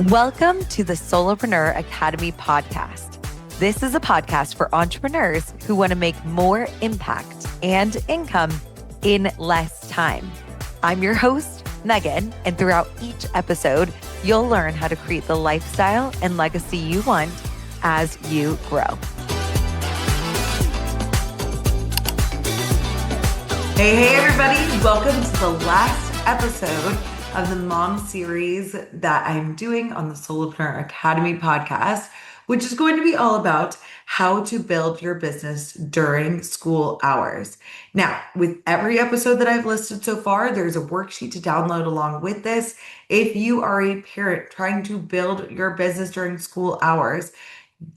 Welcome to the Solopreneur Academy Podcast. This is a podcast for entrepreneurs who want to make more impact and income in less time. I'm your host, Megan, and throughout each episode, you'll learn how to create the lifestyle and legacy you want as you grow. Hey, everybody. Welcome to the last episode of the mom series that I'm doing on the Solopreneur Academy podcast, which is going to be all about how to build your business during school hours. Now, with every episode that I've listed so far, there's a worksheet to download along with this. If you are a parent trying to build your business during school hours,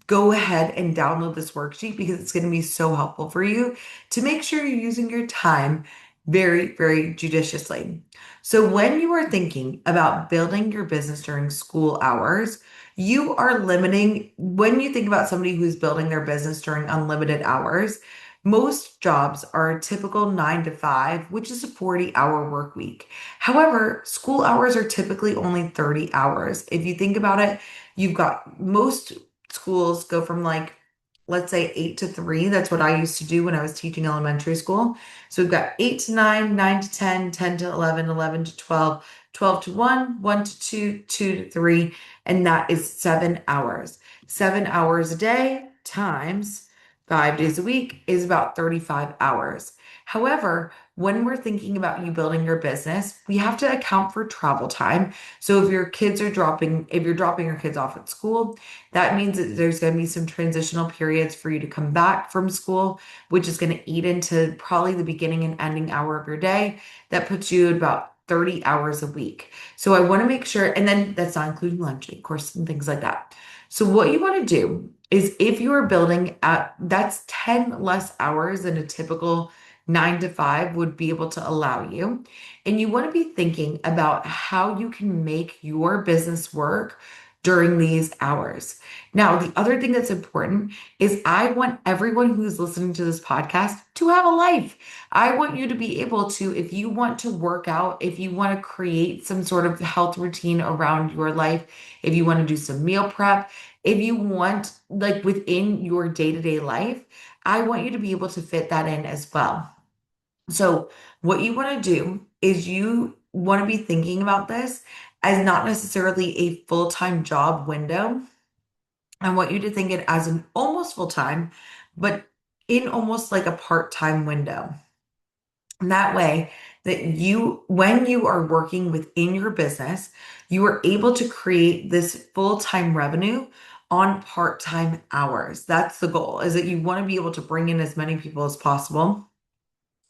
go ahead and download this worksheet because it's going to be so helpful for you to make sure you're using your time very, very judiciously. So when you are thinking about building your business during school hours, you are limiting, when you think about somebody who's building their business during unlimited hours, most jobs are a typical 9 to 5, which is a 40-hour work week. However, school hours are typically only 30 hours. If you think about it, you've got most schools go from let's say 8 to 3. That's what I used to do when I was teaching elementary school. So we've got 8 to 9, 9 to 10, 10 to 11, 11 to 12, 12 to 1, 1 to 2, 2 to 3, and that is 7 hours. 7 hours a day times 5 days a week is about 35 hours. However, when we're thinking about you building your business, we have to account for travel time. So if you're dropping your kids off at school, that means that there's going to be some transitional periods for you to come back from school, which is going to eat into probably the beginning and ending hour of your day. That puts you at about 30 hours a week. So I want to make sure, and then that's not including lunch, of course, and things like that. So what you want to do is if you are building that's 10 less hours than a typical 9 to 5 would be able to allow you. And you want to be thinking about how you can make your business work during these hours. Now, the other thing that's important is I want everyone who's listening to this podcast to have a life. I want you to be able to, if you want to work out, if you want to create some sort of health routine around your life, if you want to do some meal prep, if you want, within your day-to-day life, I want you to be able to fit that in as well. So what you want to do is you want to be thinking about this as not necessarily a full-time job window. I want you to think it as an almost full-time, but in almost like a part-time window. And that way that when you are working within your business, you are able to create this full-time revenue on part-time hours. That's the goal, is that you want to be able to bring in as many people as possible.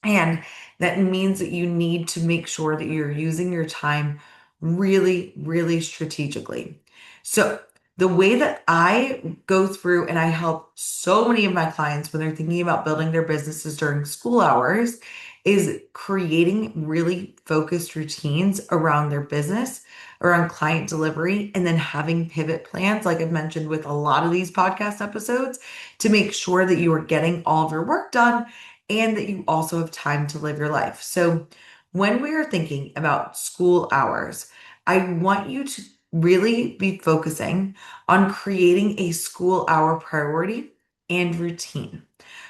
And that means that you need to make sure that you're using your time really, really strategically. So the way that I go through and I help so many of my clients when they're thinking about building their businesses during school hours is creating really focused routines around their business, around client delivery, and then having pivot plans, like I've mentioned with a lot of these podcast episodes, to make sure that you are getting all of your work done and that you also have time to live your life. So when we are thinking about school hours, I want you to really be focusing on creating a school hour priority and routine.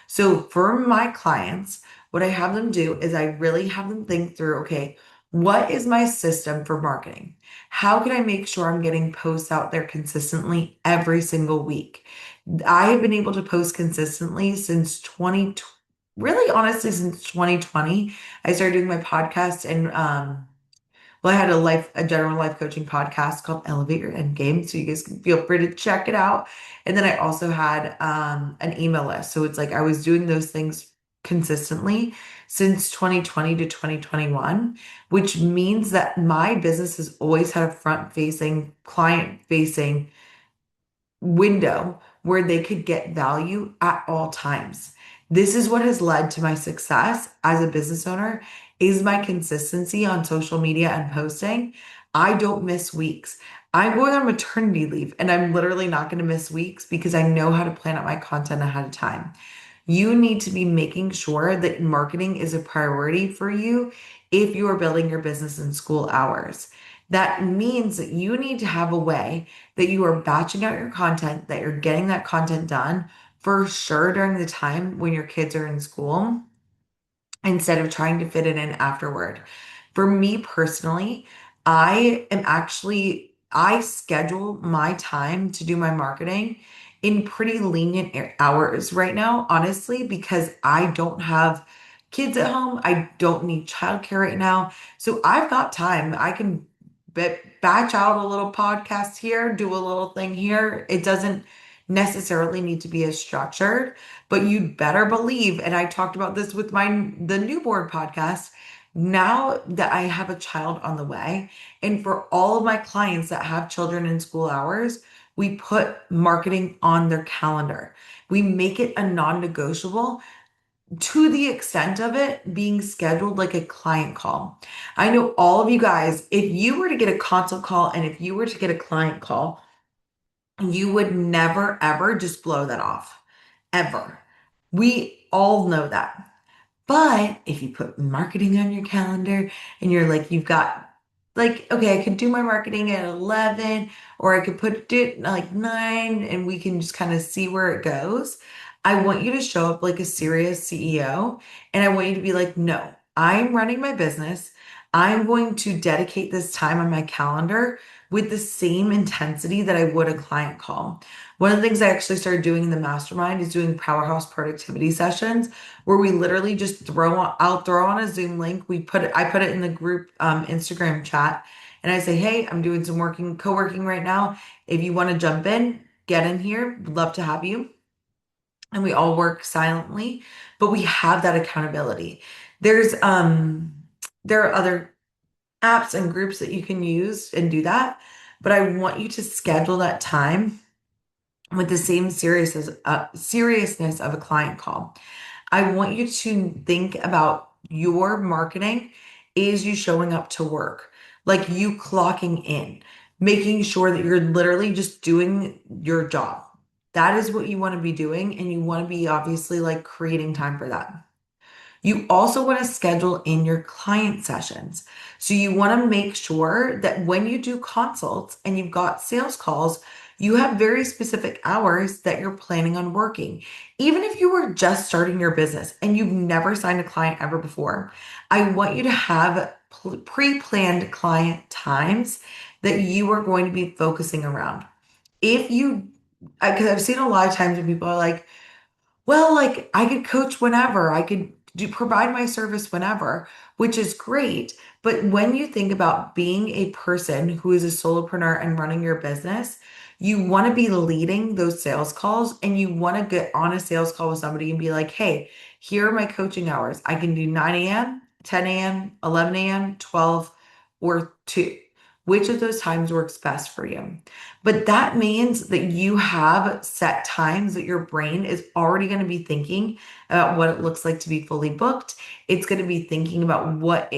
So for my clients, what I have them do is I really have them think through, okay, what is my system for marketing? How can I make sure I'm getting posts out there consistently every single week? I have been able to post consistently since 2020. Really, honestly, since 2020, I started doing my podcast and I had a general life coaching podcast called Elevate Your End Game. So you guys can feel free to check it out. And then I also had an email list. So it's like I was doing those things consistently since 2020 to 2021, which means that my business has always had a front-facing, client-facing window where they could get value at all times. This is what has led to my success as a business owner is my consistency on social media and posting. I don't miss weeks. I'm going on maternity leave and I'm literally not going to miss weeks because I know how to plan out my content ahead of time. You need to be making sure that marketing is a priority for you if you are building your business in school hours. That means that you need to have a way that you are batching out your content, that you're getting that content done for sure during the time when your kids are in school instead of trying to fit it in afterward. For me personally, I schedule my time to do my marketing in pretty lenient hours right now, honestly, because I don't have kids at home. I don't need childcare right now. So I've got time. I can batch out a little podcast here, do a little thing here. It doesn't necessarily need to be as structured. But you'd better believe, and I talked about this with the newborn podcast, now that I have a child on the way, and for all of my clients that have children in school hours, we put marketing on their calendar. We make it a non-negotiable to the extent of it being scheduled like a client call. I know all of you guys, if you were to get a consult call and if you were to get a client call, you would never ever just blow that off ever. We all know that. But if you put marketing on your calendar and you're like, you've got like, okay, I could do my marketing at 11 or I could put it like 9 and we can just kind of see where it goes. I want you to show up like a serious CEO and I want you to be like, no, I'm running my business. I'm going to dedicate this time on my calendar with the same intensity that I would a client call. One of the things I actually started doing in the mastermind is doing powerhouse productivity sessions where we literally just I'll throw on a Zoom link. I put it in the group Instagram chat and I say, hey, I'm doing some co-working right now. If you want to jump in, get in here. Would love to have you. And we all work silently, but we have that accountability. There's there are other apps and groups that you can use and do that, but I want you to schedule that time with the same seriousness of a client call. I want you to think about your marketing is you showing up to work, like you clocking in, making sure that you're literally just doing your job. That is what you want to be doing, and you want to be obviously like creating time for that. You also want to schedule in your client sessions. So you want to make sure that when you do consults and you've got sales calls, you have very specific hours that you're planning on working. Even if you were just starting your business and you've never signed a client ever before, I want you to have pre-planned client times that you are going to be focusing around. If you, because I've seen a lot of times when people are like, well, like I could coach whenever, I could provide my service whenever, which is great. But when you think about being a person who is a solopreneur and running your business, you want to be leading those sales calls and you want to get on a sales call with somebody and be like, hey, here are my coaching hours. I can do 9 a.m., 10 a.m., 11 a.m., 12, or 2. Which of those times works best for you? But that means that you have set times that your brain is already going to be thinking about what it looks like to be fully booked. It's going to be thinking about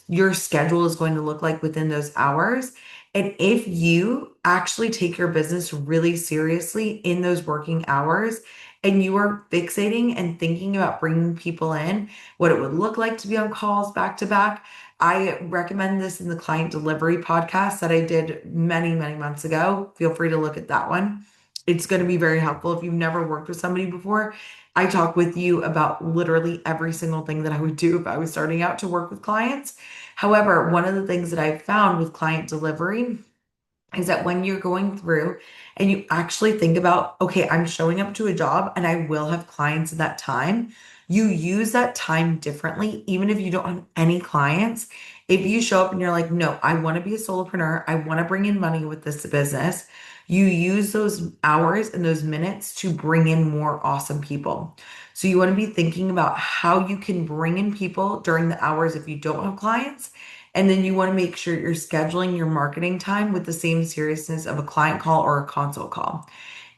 your schedule is going to look like within those hours. And if you actually take your business really seriously in those working hours, and you are fixating and thinking about bringing people in, what it would look like to be on calls back to back, I recommend this in the client delivery podcast that I did many, many months ago. Feel free to look at that one. It's going to be very helpful. If you've never worked with somebody before, I talk with you about literally every single thing that I would do if I was starting out to work with clients. However, one of the things that I found with client delivery is that when you're going through and you actually think about, okay, I'm showing up to a job and I will have clients at that time, you use that time differently, even if you don't have any clients. If you show up and you're like, no, I want to be a solopreneur, I want to bring in money with this business, you use those hours and those minutes to bring in more awesome people. So you want to be thinking about how you can bring in people during the hours if you don't have clients, and then you want to make sure you're scheduling your marketing time with the same seriousness of a client call or a consult call.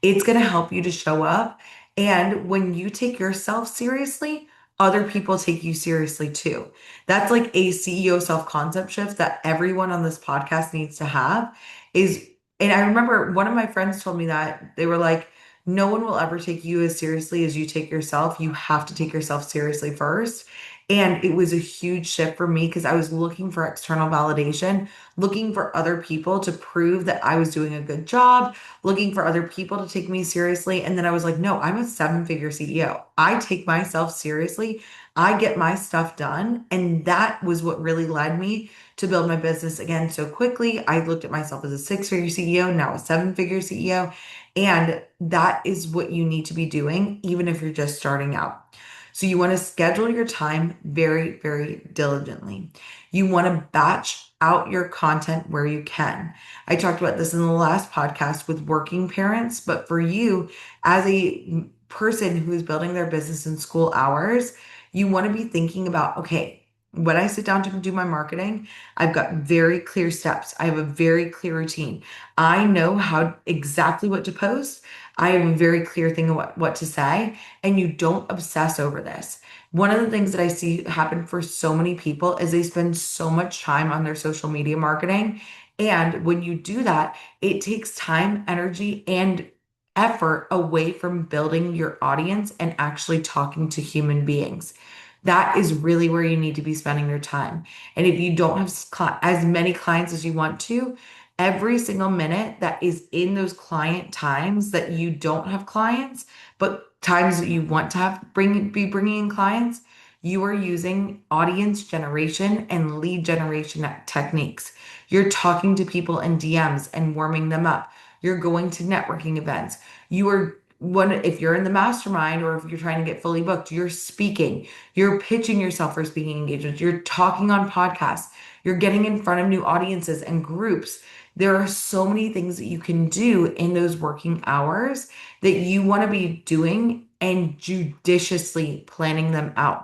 It's going to help you to show up. And when you take yourself seriously, other people take you seriously too. That's like a CEO self-concept shift that everyone on this podcast needs to have is, and I remember one of my friends told me that they were like, no one will ever take you as seriously as you take yourself. You have to take yourself seriously first. And it was a huge shift for me because I was looking for external validation, looking for other people to prove that I was doing a good job, looking for other people to take me seriously. And then I was like, no, I'm a seven-figure CEO. I take myself seriously. I get my stuff done. And that was what really led me to build my business again so quickly. I looked at myself as a six-figure CEO, now a seven-figure CEO. And that is what you need to be doing, even if you're just starting out. So you want to schedule your time very, very diligently. You want to batch out your content where you can. I talked about this in the last podcast with working parents, but for you as a person who is building their business in school hours, you want to be thinking about, okay, when I sit down to do my marketing, I've got very clear steps. I have a very clear routine. I know how exactly what to post. I have a very clear thing of what to say, and you don't obsess over this. One of the things that I see happen for so many people is they spend so much time on their social media marketing. And when you do that, it takes time, energy, and effort away from building your audience and actually talking to human beings. That is really where you need to be spending your time. And if you don't have as many clients as you want to, every single minute that is in those client times that you don't have clients, but times that you want to be bringing in clients, you are using audience generation and lead generation techniques. You're talking to people in DMs and warming them up. You're going to networking events. You are one, if you're in the mastermind or if you're trying to get fully booked, you're speaking, you're pitching yourself for speaking engagements, you're talking on podcasts, you're getting in front of new audiences and groups. There are so many things that you can do in those working hours that you want to be doing and judiciously planning them out.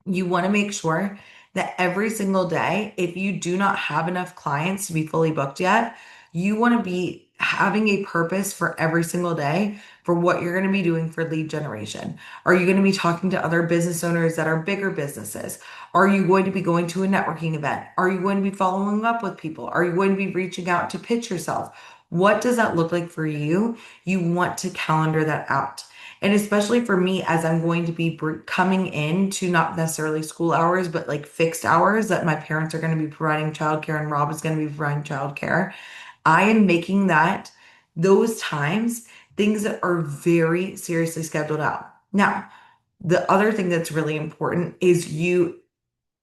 You want to make sure that every single day, if you do not have enough clients to be fully booked yet, you want to be having a purpose for every single day for what you're going to be doing for lead generation. Are you going to be talking to other business owners that are bigger businesses? Are you going to be going to a networking event? Are you going to be following up with people? Are you going to be reaching out to pitch yourself? What does that look like for you? You want to calendar that out. And especially for me, as I'm going to be coming into not necessarily school hours, but like fixed hours that my parents are going to be providing childcare and Rob is going to be providing childcare, I am making those times things that are very seriously scheduled out. Now, the other thing that's really important is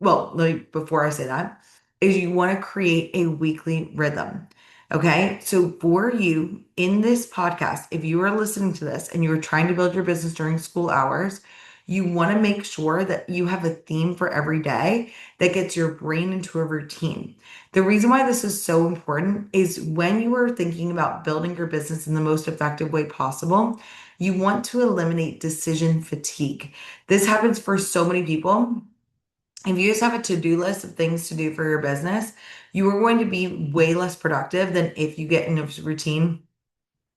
before I say that, is you want to create a weekly rhythm. Okay. So for you in this podcast, if you are listening to this and you're trying to build your business during school hours, you want to make sure that you have a theme for every day that gets your brain into a routine. The reason why this is so important is when you are thinking about building your business in the most effective way possible, you want to eliminate decision fatigue. This happens for so many people. If you just have a to-do list of things to do for your business, you are going to be way less productive than if you get in a routine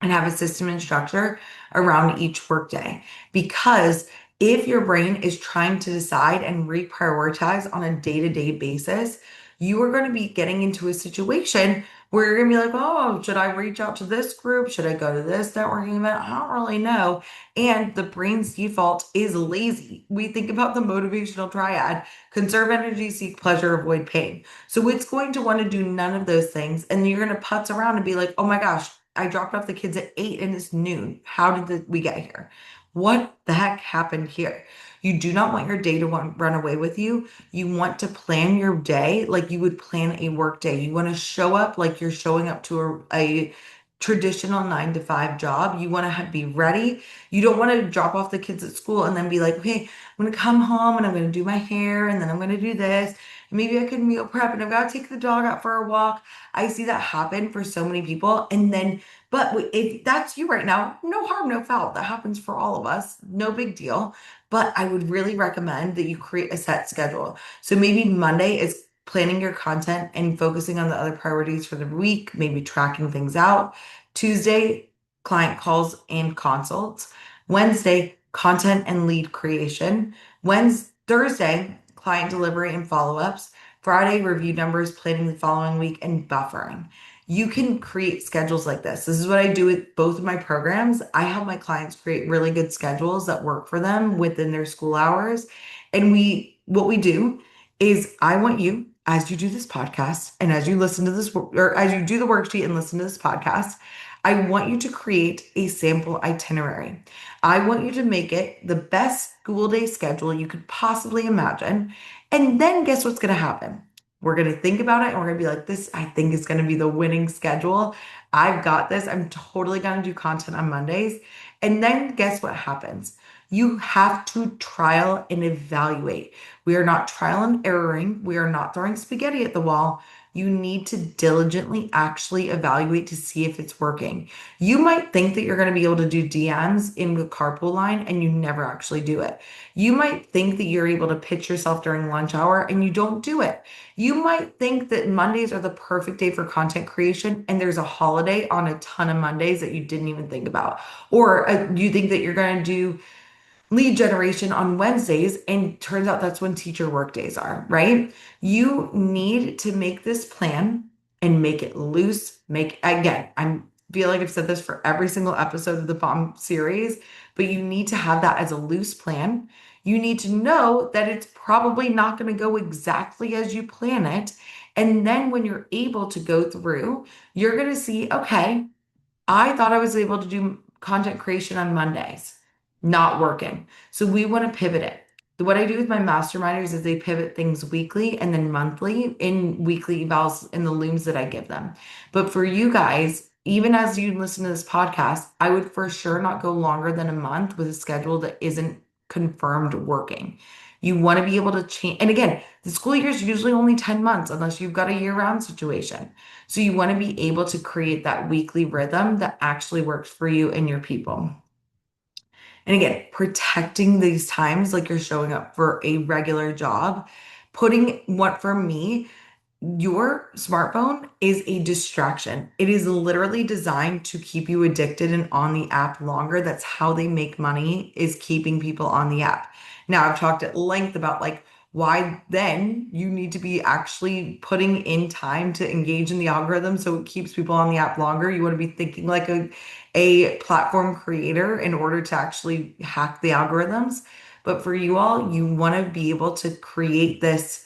and have a system and structure around each workday. Because if your brain is trying to decide and reprioritize on a day-to-day basis, you are going to be getting into a situation where you're going to be like, oh, should I reach out to this group? Should I go to this networking event? I don't really know. And the brain's default is lazy. We think about the motivational triad: conserve energy, seek pleasure, avoid pain. So it's going to want to do none of those things. And you're going to putz around and be like, oh my gosh, I dropped off the kids at 8 and it's noon. How did we get here? What the heck happened here? You do not want your day to run away with you. You want to plan your day like you would plan a work day. You want to show up like you're showing up to a traditional 9 to 5 job. You want to be ready. You don't want to drop off the kids at school and then be like, okay, I'm going to come home and I'm going to do my hair and then I'm going to do this. Maybe I could meal prep and I've got to take the dog out for a walk. I see that happen for so many people. And then, but if that's you right now, no harm, no foul. That happens for all of us. No big deal. But I would really recommend that you create a set schedule. So maybe Monday is planning your content and focusing on the other priorities for the week, maybe tracking things out. Tuesday, client calls and consults. Wednesday, content and lead creation. Thursday, client delivery and follow-ups. Friday, review numbers, planning the following week, and buffering. You can create schedules like this. This is what I do with both of my programs. I help my clients create really good schedules that work for them within their school hours. And we what we do is I want you, as you do this podcast and as you listen to this, or as you do the worksheet and listen to this podcast, I want you to create a sample itinerary. I want you to make it the best school day schedule you could possibly imagine. And then guess what's going to happen? We're going to think about it and we're going to be like, this, I think, is going to be the winning schedule. I've got this. I'm totally going to do content on Mondays. And then guess what happens? You have to trial and evaluate. We are not trial and erroring. We are not throwing spaghetti at the wall. You need to diligently actually evaluate to see if it's working. You might think that you're going to be able to do DMs in the carpool line and you never actually do it. You might think that you're able to pitch yourself during lunch hour and you don't do it. You might think that Mondays are the perfect day for content creation and there's a holiday on a ton of Mondays that you didn't even think about. Or you think that you're going to do lead generation on Wednesdays, and turns out that's when teacher work days are, right? You need to make this plan and make it loose. Make again, I feel like I've said this for every single episode of the Bomb series, but you need to have that as a loose plan. You need to know that it's probably not going to go exactly as you plan it. And then when you're able to go through, you're going to see, okay, I thought I was able to do content creation on Mondays. Not working. So we want to pivot it. What I do with my masterminders is they pivot things weekly and then monthly in weekly evals in the looms that I give them. But for you guys, even as you listen to this podcast, I would for sure not go longer than a month with a schedule that isn't confirmed working. You want to be able to change. And again, the school year is usually only 10 months unless you've got a year-round situation. So you want to be able to create that weekly rhythm that actually works for you and your people. And again, protecting these times like you're showing up for a regular job, putting what for me, your smartphone is a distraction. It is literally designed to keep you addicted and on the app longer. That's how they make money, is keeping people on the app. Now, I've talked at length about like why then you need to be actually putting in time to engage in the algorithm so it keeps people on the app longer. You want to be thinking like a platform creator in order to actually hack the algorithms. But for you all, you want to be able to create this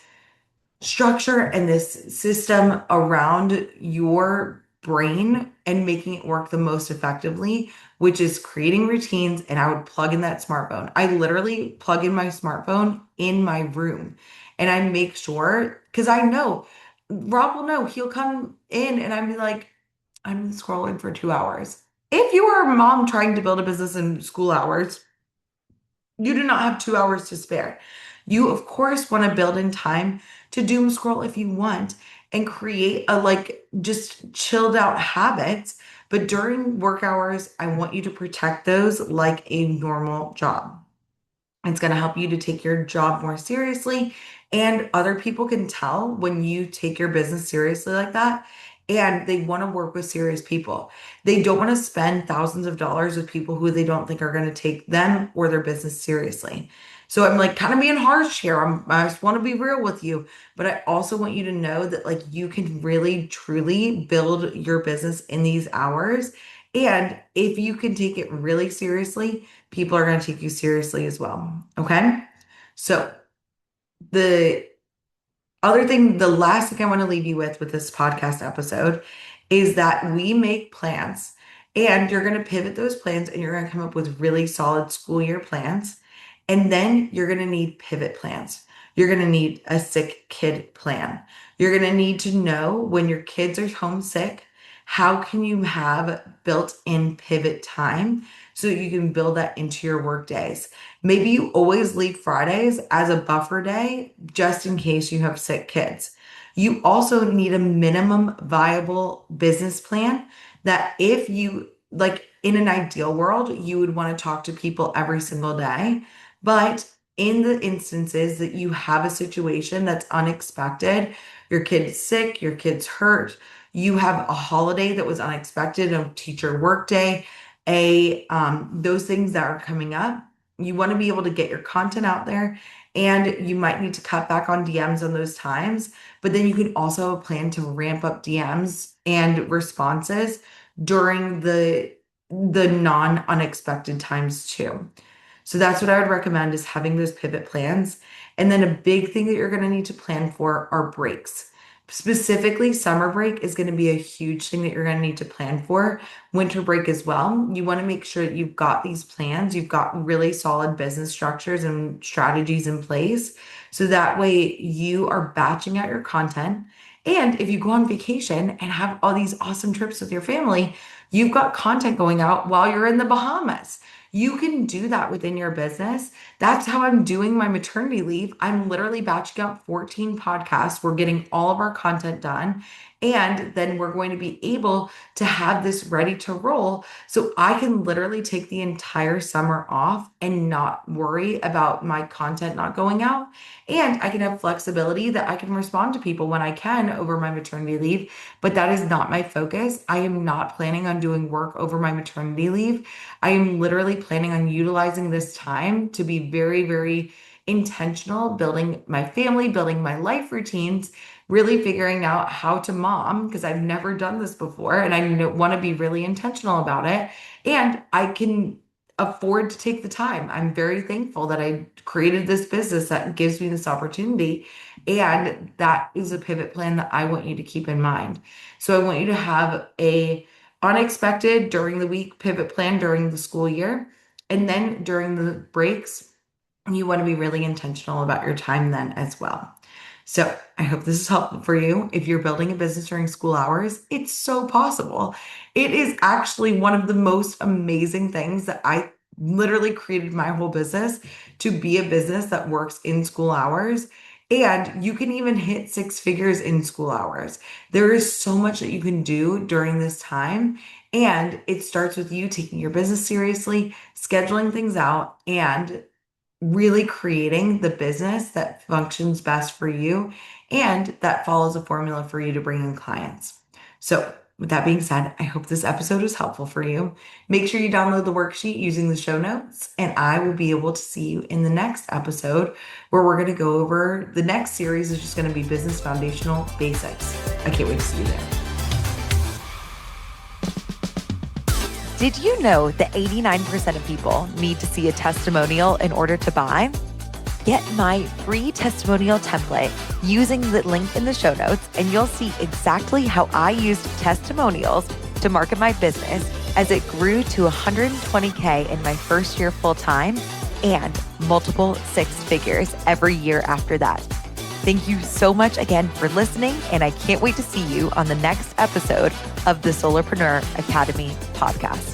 structure and this system around your brain and making it work the most effectively, which is creating routines. And I would plug in that smartphone. I literally plug in my smartphone in my room and I make sure, because I know Rob will know, he'll come in and I'd be like, I'm scrolling for 2 hours. If you are a mom trying to build a business in school hours, you do not have 2 hours to spare. You, of course, want to build in time to doom scroll if you want and create a like just chilled out habits. But during work hours, I want you to protect those like a normal job. It's going to help you to take your job more seriously. And other people can tell when you take your business seriously like that. And they want to work with serious people. They don't want to spend thousands of dollars with people who they don't think are going to take them or their business seriously. So I'm like kind of being harsh here. I just want to be real with you. But I also want you to know that like you can really truly build your business in these hours. And if you can take it really seriously, people are going to take you seriously as well. Okay. So the other thing, the last thing I want to leave you with this podcast episode is that we make plans and you're going to pivot those plans and you're going to come up with really solid school year plans. And then you're going to need pivot plans. You're going to need a sick kid plan. You're going to need to know when your kids are homesick, how can you have built-in pivot time so that you can build that into your work days? Maybe you always leave Fridays as a buffer day just in case you have sick kids. You also need a minimum viable business plan that if you like in an ideal world, you would want to talk to people every single day. But in the instances that you have a situation that's unexpected, your kid's sick, your kid's hurt, you have a holiday that was unexpected, a teacher work day, those things that are coming up, you want to be able to get your content out there and you might need to cut back on DMs on those times, but then you can also plan to ramp up DMs and responses during the non-unexpected times too. So that's what I would recommend is having those pivot plans. And then a big thing that you're going to need to plan for are breaks. Specifically, summer break is going to be a huge thing that you're going to need to plan for. Winter break as well. You want to make sure that you've got these plans, you've got really solid business structures and strategies in place. So that way you are batching out your content. And if you go on vacation and have all these awesome trips with your family, you've got content going out while you're in the Bahamas. You can do that within your business. That's how I'm doing my maternity leave. I'm literally batching out 14 podcasts. We're getting all of our content done. And then we're going to be able to have this ready to roll. So I can literally take the entire summer off and not worry about my content not going out. And I can have flexibility that I can respond to people when I can over my maternity leave. But that is not my focus. I am not planning on doing work over my maternity leave. I am literally planning on utilizing this time to be very, very intentional, building my family, building my life routines, really figuring out how to mom because I've never done this before and I want to be really intentional about it. And I can afford to take the time. I'm very thankful that I created this business that gives me this opportunity. And that is a pivot plan that I want you to keep in mind. So I want you to have a unexpected during the week pivot plan during the school year. And then during the breaks, you want to be really intentional about your time then as well. So I hope this is helpful for you. If you're building a business during school hours, it's so possible. It is actually one of the most amazing things that I literally created my whole business to be a business that works in school hours. And you can even hit six figures in school hours. There is so much that you can do during this time. And it starts with you taking your business seriously, scheduling things out, and really creating the business that functions best for you and that follows a formula for you to bring in clients. So with that being said, I hope this episode was helpful for you. Make sure you download the worksheet using the show notes, and I will be able to see you in the next episode where we're going to go over the next series is just going to be business foundational basics. I can't wait to see you there. Did you know that 89% of people need to see a testimonial in order to buy? Get my free testimonial template using the link in the show notes, and you'll see exactly how I used testimonials to market my business as it grew to 120K in my first year full-time and multiple six figures every year after that. Thank you so much again for listening, and I can't wait to see you on the next episode of the Solopreneur Academy Podcast.